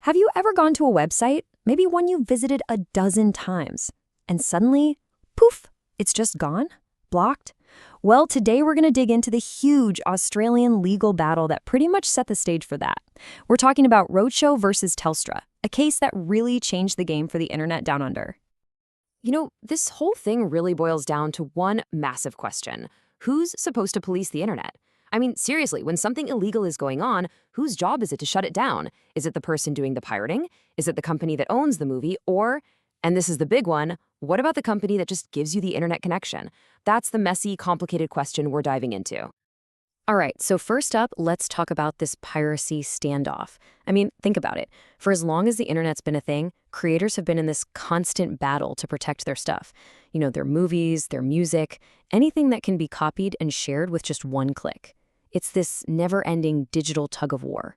Have you ever gone to a website, maybe one you visited a dozen times, and suddenly, poof, it's just gone? Blocked? Well, today we're going to dig into the huge Australian legal battle that pretty much set the stage for that. We're talking about Roadshow versus Telstra, a case that really changed the game for the internet down under. This whole thing really boils down to one massive question. Who's supposed to police the internet? I mean, seriously, when something illegal is going on, whose job is it to shut it down? Is it the person doing the pirating? Is it the company that owns the movie? Or, and this is the big one, what about the company that just gives you the internet connection? That's the messy, complicated question we're diving into. All right, so first up, let's talk about this piracy standoff. I mean, think about it. For as long as the internet's been a thing, creators have been in this constant battle to protect their stuff. Their movies, their music, anything that can be copied and shared with just one click. It's this never-ending digital tug-of-war.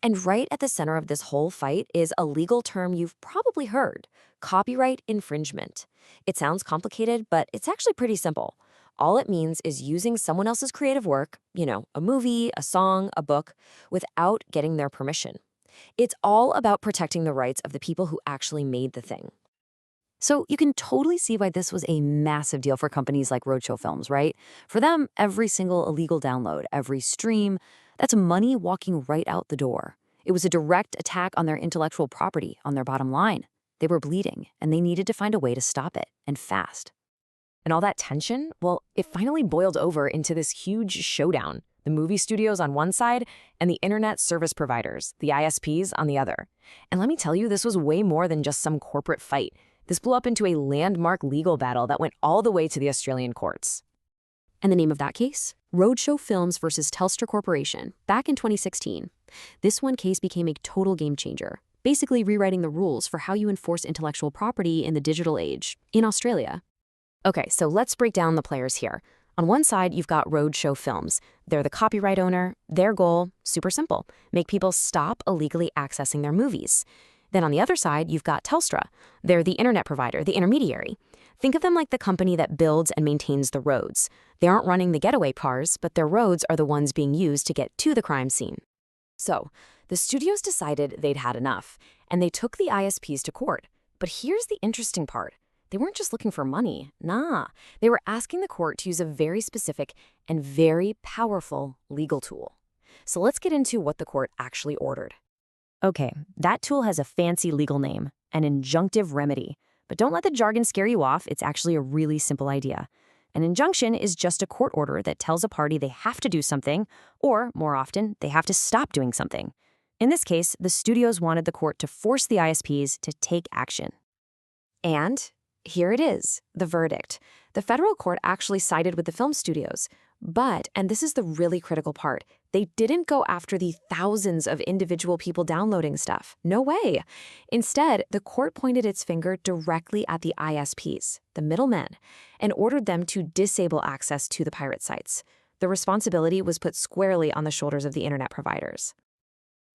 And right at the center of this whole fight is a legal term you've probably heard, copyright infringement. It sounds complicated, but it's actually pretty simple. All it means is using someone else's creative work, a movie, a song, a book, without getting their permission. It's all about protecting the rights of the people who actually made the thing. So you can totally see why this was a massive deal for companies like Roadshow Films, right? For them, every single illegal download, every stream, that's money walking right out the door. It was a direct attack on their intellectual property, on their bottom line. They were bleeding, and they needed to find a way to stop it, and fast. And all that tension, well, it finally boiled over into this huge showdown. The movie studios on one side and the internet service providers, the ISPs, on the other. And let me tell you, this was way more than just some corporate fight. This blew up into a landmark legal battle that went all the way to the Australian courts. And the name of that case? Roadshow Films versus Telstra Corporation, back in 2016. This one case became a total game changer, basically rewriting the rules for how you enforce intellectual property in the digital age in Australia. Okay, so let's break down the players here. On one side, you've got Roadshow Films. They're the copyright owner. Their goal, super simple, make people stop illegally accessing their movies. Then on the other side, you've got Telstra. They're the internet provider, the intermediary. Think of them like the company that builds and maintains the roads. They aren't running the getaway cars, but their roads are the ones being used to get to the crime scene. So, the studios decided they'd had enough, and they took the ISPs to court. But here's the interesting part. They weren't just looking for money. Nah, they were asking the court to use a very specific and very powerful legal tool. So let's get into what the court actually ordered. Okay, that tool has a fancy legal name, an injunctive remedy. But don't let the jargon scare you off. It's actually a really simple idea. An injunction is just a court order that tells a party they have to do something, or, more often, they have to stop doing something. In this case, the studios wanted the court to force the ISPs to take action. And here it is, the verdict. The federal court actually sided with the film studios. But, and this is the really critical part, they didn't go after the thousands of individual people downloading stuff. No way. Instead, the court pointed its finger directly at the ISPs, the middlemen, and ordered them to disable access to the pirate sites. The responsibility was put squarely on the shoulders of the internet providers.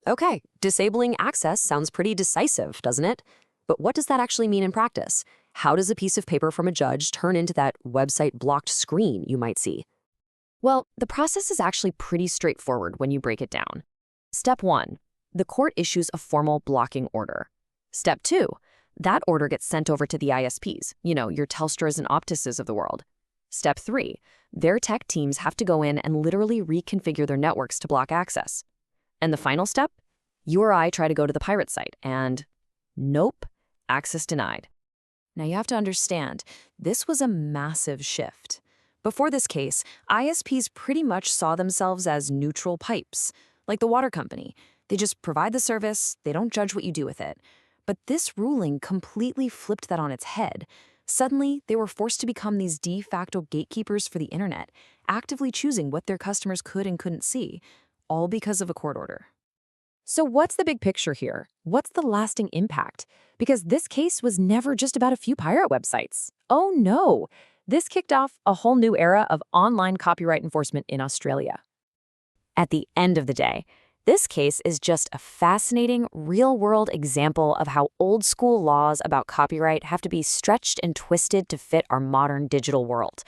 Okay, disabling access sounds pretty decisive, doesn't it? But what does that actually mean in practice? How does a piece of paper from a judge turn into that website blocked screen you might see? Well, the process is actually pretty straightforward when you break it down. Step 1, the court issues a formal blocking order. Step 2, that order gets sent over to the ISPs, your Telstras and Optuses of the world. Step 3, their tech teams have to go in and literally reconfigure their networks to block access. And the final step, you or I try to go to the pirate site and nope, access denied. Now you have to understand, this was a massive shift. Before this case, ISPs pretty much saw themselves as neutral pipes, like the water company. They just provide the service, they don't judge what you do with it. But this ruling completely flipped that on its head. Suddenly, they were forced to become these de facto gatekeepers for the internet, actively choosing what their customers could and couldn't see, all because of a court order. So what's the big picture here? What's the lasting impact? Because this case was never just about a few pirate websites. Oh no! This kicked off a whole new era of online copyright enforcement in Australia. At the end of the day, this case is just a fascinating, real-world example of how old-school laws about copyright have to be stretched and twisted to fit our modern digital world.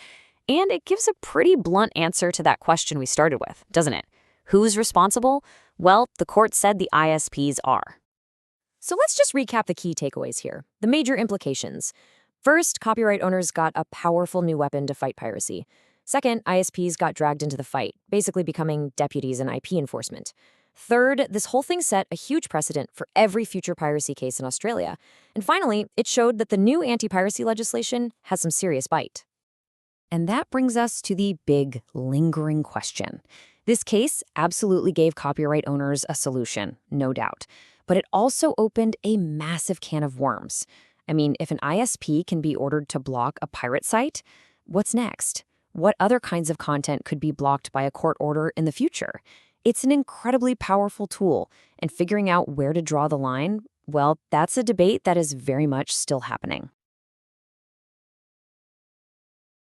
And it gives a pretty blunt answer to that question we started with, doesn't it? Who's responsible? Well, the court said the ISPs are. So let's just recap the key takeaways here, the major implications. First, copyright owners got a powerful new weapon to fight piracy. Second, ISPs got dragged into the fight, basically becoming deputies in IP enforcement. Third, this whole thing set a huge precedent for every future piracy case in Australia. And finally, it showed that the new anti-piracy legislation has some serious bite. And that brings us to the big, lingering question. This case absolutely gave copyright owners a solution, no doubt. But it also opened a massive can of worms. I mean, if an ISP can be ordered to block a pirate site, what's next? What other kinds of content could be blocked by a court order in the future? It's an incredibly powerful tool, and figuring out where to draw the line, well, that's a debate that is very much still happening.